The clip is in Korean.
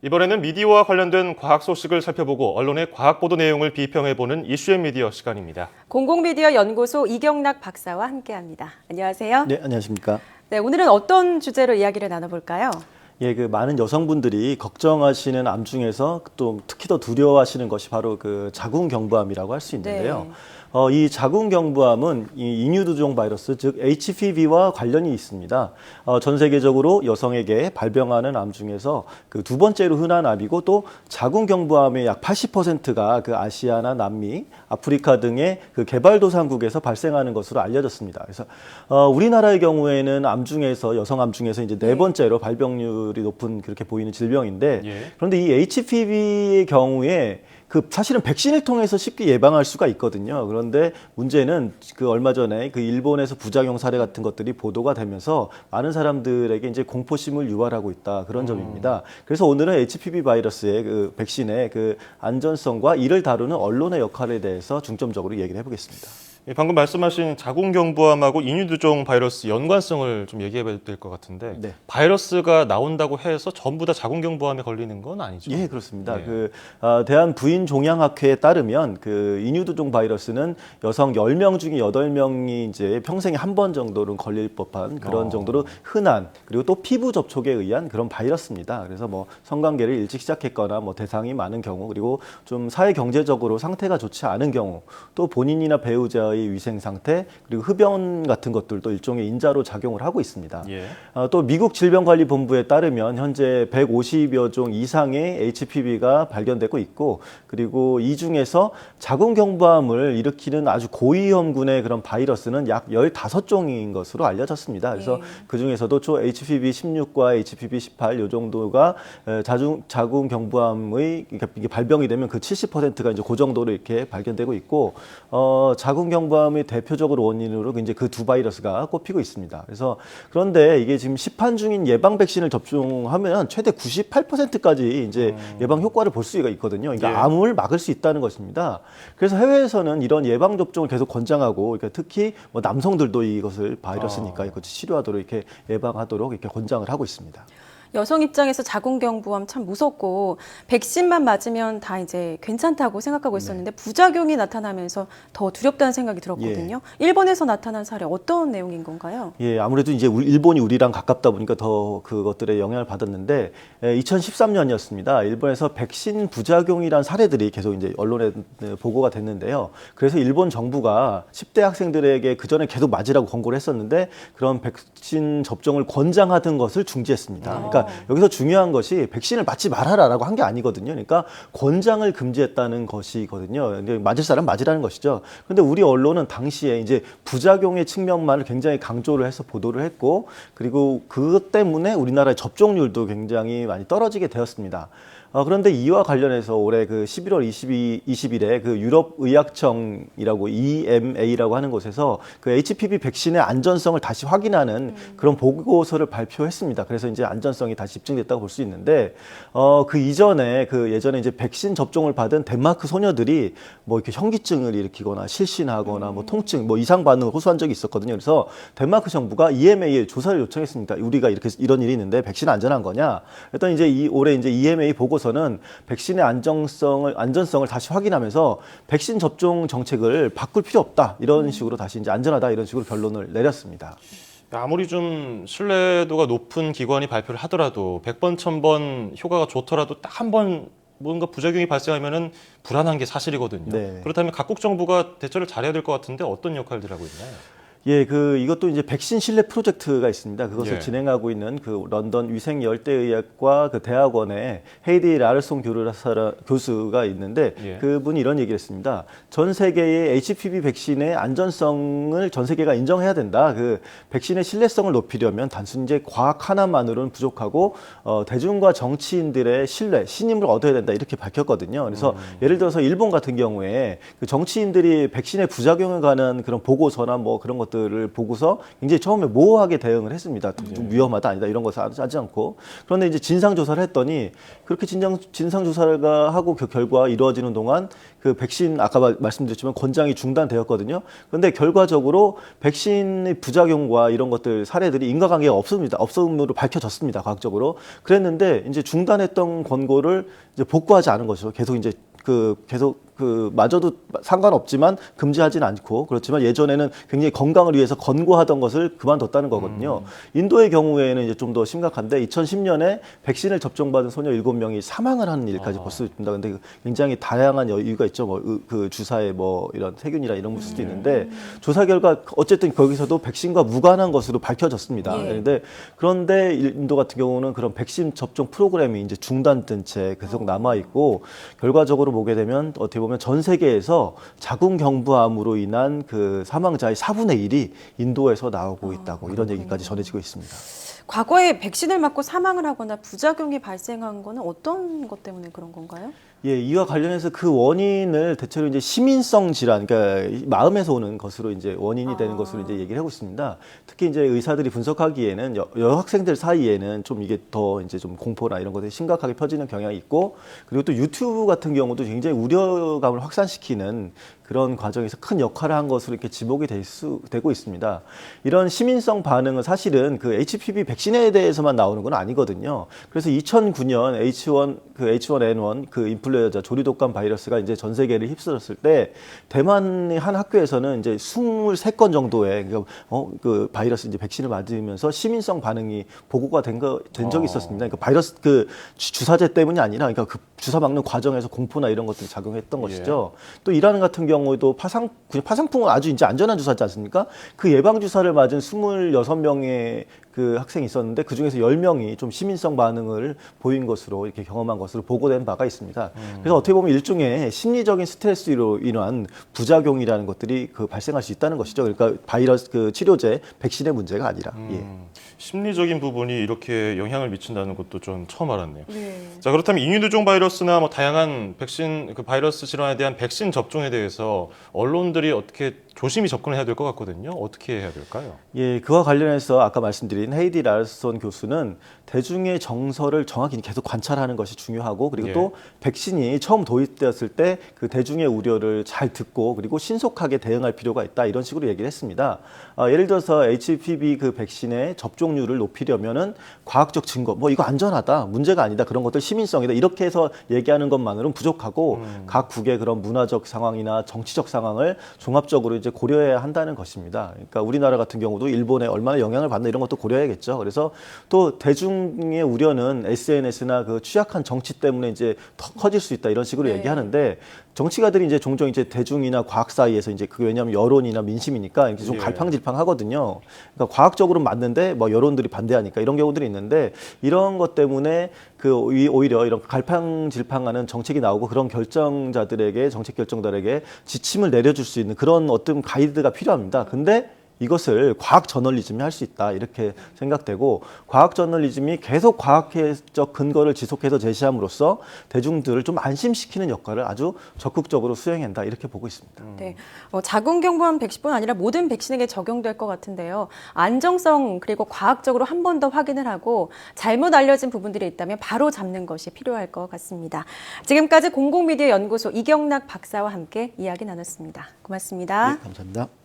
이번에는 미디어와 관련된 과학 소식을 살펴보고 언론의 과학 보도 내용을 비평해보는 이슈앤미디어 시간입니다. 공공미디어 연구소 이경락 박사와 함께합니다. 안녕하세요. 네, 안녕하십니까. 네, 오늘은 어떤 주제로 이야기를 나눠볼까요? 예, 그 많은 여성분들이 걱정하시는 암 중에서 또 특히 더 두려워하시는 것이 바로 그 자궁경부암이라고 할 수 있는데요. 네. 이 자궁경부암은 이 인유두종 바이러스, 즉 HPV와 관련이 있습니다. 전 세계적으로 여성에게 발병하는 암 중에서 그 두 번째로 흔한 암이고 또 자궁경부암의 약 80%가 그 아시아나 남미, 아프리카 등의 그 개발도상국에서 발생하는 것으로 알려졌습니다. 그래서 우리나라의 경우에는 암 중에서 여성 암 중에서 이제 네 번째로 발병률이 높은 그렇게 보이는 질병인데 그런데 이 HPV의 경우에 그 사실은 백신을 통해서 쉽게 예방할 수가 있거든요. 그런데 문제는 그 얼마 전에 그 일본에서 부작용 사례 같은 것들이 보도가 되면서 많은 사람들에게 이제 공포심을 유발하고 있다 그런 점입니다. 그래서 오늘은 HPV 바이러스의 그 백신의 그 안전성과 이를 다루는 언론의 역할에 대해서 중점적으로 얘기를 해보겠습니다. 방금 말씀하신 자궁경부암하고 인유두종 바이러스 연관성을 좀 얘기해봐야 될 것 같은데 네. 바이러스가 나온다고 해서 전부 다 자궁경부암에 걸리는 건 아니죠? 예, 그렇습니다. 네. 대한부인종양학회에 따르면 그 인유두종 바이러스는 여성 10명 중에 8명이 이제 평생에 한 번 정도는 걸릴 법한 그런 정도로 흔한 그리고 또 피부 접촉에 의한 그런 바이러스입니다. 그래서 뭐 성관계를 일찍 시작했거나 뭐 대상이 많은 경우 그리고 좀 사회 경제적으로 상태가 좋지 않은 경우 또 본인이나 배우자의 위생 상태 그리고 흡연 같은 것들도 일종의 인자로 작용을 하고 있습니다. 예. 또 미국 질병관리본부에 따르면 현재 150여 종 이상의 HPV가 발견되고 있고 그리고 이 중에서 자궁경부암을 일으키는 아주 고위험군의 그런 바이러스는 약 15종인 것으로 알려졌습니다. 그래서 그 중에서도 HPV16과 HPV18 요 정도가 자궁경부암의 이게 발병이 되면 그 70%가 이제 그 정도로 이렇게 발견되고 있고 자궁경부암의 대표적으로 원인으로 이제 그 두 바이러스가 꼽히고 있습니다. 그래서 그런데 이게 지금 시판 중인 예방 백신을 접종하면 최대 98%까지 이제 예방 효과를 볼 수가 있거든요. 그러니까 암을 막을 수 있다는 것입니다. 그래서 해외에서는 이런 예방 접종을 계속 권장하고 그러니까 특히 뭐 남성들도 이것을 바이러스니까 이것을 치료하도록 이렇게 예방하도록 이렇게 권장을 하고 있습니다. 여성 입장에서 자궁경부암 참 무섭고 백신만 맞으면 다 이제 괜찮다고 생각하고 있었는데 부작용이 나타나면서 더 두렵다는 생각이 들었거든요. 일본에서 나타난 사례 어떤 내용인 건가요? 예, 아무래도 이제 일본이 우리랑 가깝다 보니까 더 그것들의 영향을 받았는데 2013년이었습니다. 일본에서 백신 부작용이란 사례들이 계속 이제 언론에 보고가 됐는데요. 그래서 일본 정부가 10대 학생들에게 그 전에 계속 맞으라고 권고를 했었는데 그런 백신 접종을 권장하던 것을 중지했습니다. 그러니까 여기서 중요한 것이 백신을 맞지 말아라라고 한 게 아니거든요. 그러니까 권장을 금지했다는 것이거든요. 맞을 사람 맞으라는 것이죠. 그런데 우리 언론은 당시에 이제 부작용의 측면만을 굉장히 강조를 해서 보도를 했고, 그리고 그것 때문에 우리나라의 접종률도 굉장히 많이 떨어지게 되었습니다. 그런데 이와 관련해서 올해 그 11월 20일에 그 유럽의학청이라고 EMA라고 하는 곳에서 그 HPV 백신의 안전성을 다시 확인하는 그런 보고서를 발표했습니다. 그래서 이제 안전성이 다시 입증됐다고 볼 수 있는데, 그 이전에 예전에 이제 백신 접종을 받은 덴마크 소녀들이 뭐 이렇게 현기증을 일으키거나 실신하거나 뭐 통증, 뭐 이상 반응을 호소한 적이 있었거든요. 그래서 덴마크 정부가 EMA에 조사를 요청했습니다. 우리가 이런 일이 있는데 백신 안전한 거냐? 그랬더니 이제 올해 이제 EMA 보고서는 백신의 안전성을 다시 확인하면서 백신 접종 정책을 바꿀 필요 없다 이런 식으로 다시 이제 안전하다 이런 식으로 결론을 내렸습니다. 아무리 좀 신뢰도가 높은 기관이 발표를 하더라도 100번, 1000번 효과가 좋더라도 딱 한 번 뭔가 부작용이 발생하면은 불안한 게 사실이거든요. 네. 그렇다면 각국 정부가 대처를 잘해야 될 것 같은데 어떤 역할들을 하고 있나요? 예, 이것도 이제 백신 신뢰 프로젝트가 있습니다. 그것을 예. 진행하고 있는 그 런던 위생열대의학과 그 대학원의 헤이디 라르송 교수가 있는데 그분이 이런 얘기를 했습니다. 전 세계의 HPV 백신의 안전성을 전 세계가 인정해야 된다. 그 백신의 신뢰성을 높이려면 단순히 이제 과학 하나만으로는 부족하고 대중과 정치인들의 신뢰, 신임을 얻어야 된다. 이렇게 밝혔거든요. 그래서 예를 들어서 일본 같은 경우에 그 정치인들이 백신의 부작용에 관한 그런 보고서나 뭐 그런 것 것들을 보고서 굉장히 처음에 모호하게 대응을 했습니다. 좀 위험하다 아니다 이런 것을 하지 않고. 그런데 이제 진상 조사를 했더니 그렇게 진상 조사를 하고 그 결과 이루어지는 동안 그 백신 아까 말씀드렸지만 권장이 중단되었거든요. 그런데 결과적으로 백신의 부작용과 이런 것들 사례들이 인과관계가 없습니다. 없음으로 밝혀졌습니다. 과학적으로. 그랬는데 이제 중단했던 권고를 이제 복구하지 않은 거죠. 계속 이제 마저도 상관없지만 금지하지는 않고 그렇지만 예전에는 굉장히 건강을 위해서 권고하던 것을 그만뒀다는 거거든요. 인도의 경우에는 이제 좀 더 심각한데 2010년에 백신을 접종받은 소녀 7명이 사망을 하는 일까지 볼 수 있습니다. 근데 굉장히 다양한 이유가 있죠. 그 주사에 이런 세균이나 이런 걸 수도 있는데 조사 결과 어쨌든 거기서도 백신과 무관한 것으로 밝혀졌습니다. 그런데 인도 같은 경우는 그런 백신 접종 프로그램이 이제 중단된 채 계속 남아 있고 결과적으로 보게 되면 어떻게 보면 전 세계에서 자궁경부암으로 인한 그 사망자의 4분의 1이 인도에서 나오고 있다고 이런 얘기까지 전해지고 있습니다. 과거에 백신을 맞고 사망을 하거나 부작용이 발생한 거는 어떤 것 때문에 그런 건가요? 예, 이와 관련해서 그 원인을 대체로 이제 시민성 질환, 그러니까 마음에서 오는 것으로 이제 원인이 되는 것으로 이제 얘기를 하고 있습니다. 특히 이제 의사들이 분석하기에는 여학생들 사이에는 좀 이게 더 이제 좀 공포나 이런 것들이 심각하게 퍼지는 경향이 있고, 그리고 또 유튜브 같은 경우도 굉장히 우려감을 확산시키는 그런 과정에서 큰 역할을 한 것으로 이렇게 지목이 되고 있습니다. 이런 시민성 반응은 사실은 그 HPV 백신에 대해서만 나오는 건 아니거든요. 그래서 2009년 H1N1 그 인플루엔자 조류독감 바이러스가 이제 전 세계를 휩쓸었을 때 대만의 한 학교에서는 이제 23건 정도의 그 바이러스 이제 백신을 맞으면서 시민성 반응이 보고가 된 적이 있었습니다. 그러니까 바이러스 그 주사제 때문이 아니라 그러니까 그 주사 맞는 과정에서 공포나 이런 것들이 작용했던 것이죠. 또 이란 같은 경우에도 파상풍은 아주 이제 안전한 주사지 않습니까? 그 예방 주사를 맞은 26명의 그 학생이 있었는데 그 중에서 10명이 좀 시민성 반응을 보인 것으로 이렇게 경험한 것으로 보고된 바가 있습니다. 그래서 어떻게 보면 일종의 심리적인 스트레스로 인한 부작용이라는 것들이 발생할 수 있다는 것이죠. 그러니까 바이러스 그 치료제 백신의 문제가 아니라. 예. 심리적인 부분이 이렇게 영향을 미친다는 것도 좀 처음 알았네요. 자, 그렇다면 인유두종 바이러스나 다양한 백신 그 바이러스 질환에 대한 백신 접종에 대해서 언론들이 어떻게 조심히 접근을 해야 될 것 같거든요. 어떻게 해야 될까요? 예, 그와 관련해서 아까 말씀드린 헤이디 라르손 교수는 대중의 정서를 정확히 계속 관찰하는 것이 중요하고 그리고 또 백신이 처음 도입되었을 때 그 대중의 우려를 잘 듣고 그리고 신속하게 대응할 필요가 있다 이런 식으로 얘기를 했습니다. 예를 들어서 HPV 그 백신의 접종률을 높이려면은 과학적 증거, 이거 안전하다, 문제가 아니다 그런 것들 시민성이다 이렇게 해서 얘기하는 것만으로는 부족하고 각국의 그런 문화적 상황이나 정치적 상황을 종합적으로 이제 고려해야 한다는 것입니다. 그러니까 우리나라 같은 경우도 일본에 얼마나 영향을 받나 이런 것도 고려해야겠죠. 그래서 또 대중의 우려는 SNS나 그 취약한 정치 때문에 이제 더 커질 수 있다 이런 식으로 얘기하는데 정치가들이 이제 종종 이제 대중이나 과학 사이에서 이제 그게 왜냐하면 여론이나 민심이니까 이렇게 좀 갈팡질팡하거든요. 그러니까 과학적으로 맞는데 여론들이 반대하니까 이런 경우들이 있는데 이런 것 때문에 오히려 이런 갈팡질팡하는 정책이 나오고 그런 결정자들에게 정책 결정자들에게 지침을 내려줄 수 있는 그런 어떤 가이드가 필요합니다. 근데 이것을 과학 저널리즘이 할 수 있다 이렇게 생각되고 과학 저널리즘이 계속 과학적 근거를 지속해서 제시함으로써 대중들을 좀 안심시키는 역할을 아주 적극적으로 수행한다 이렇게 보고 있습니다. 네, 자궁경부암 백신뿐 아니라 모든 백신에게 적용될 것 같은데요. 안정성 그리고 과학적으로 한 번 더 확인을 하고 잘못 알려진 부분들이 있다면 바로 잡는 것이 필요할 것 같습니다. 지금까지 공공미디어 연구소 이경락 박사와 함께 이야기 나눴습니다. 고맙습니다. 네, 감사합니다.